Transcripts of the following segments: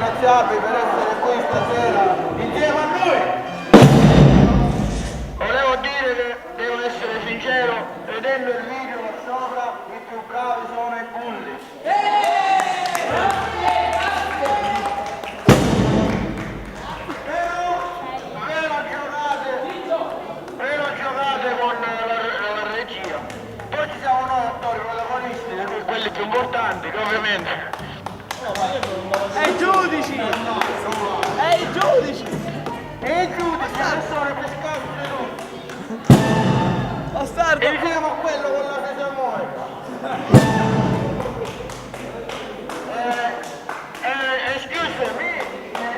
ringraziarvi per essere qui stasera insieme a noi. Volevo dire che devo essere sincero, vedendo il video là sopra, i più bravi sono i bulli. Però giocate con la regia. Poi ci siamo noi attori protagonisti, quelli più importanti, che ovviamente. E i giudici! E i giudici! E i giudici sono pescati tutti. Bastardo! E diciamo quello con la fece muore. Excuse me,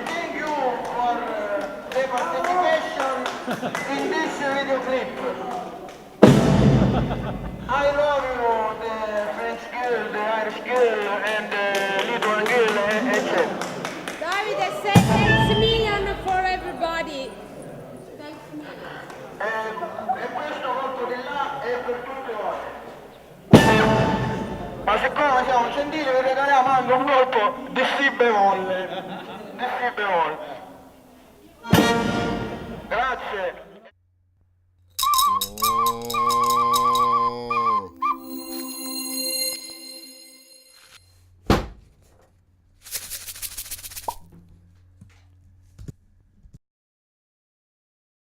thank you for the participation in this video clip. I love you, the French girl, the Irish girl, and the Lithuanian girl, etc. Davide, say thanks million for everybody. Thanks million. E questo colpo di là è per tutte voi. Ma siccome siamo gentili vi regaliamo anche un colpo di si bemolle. Di si bemolle. Grazie.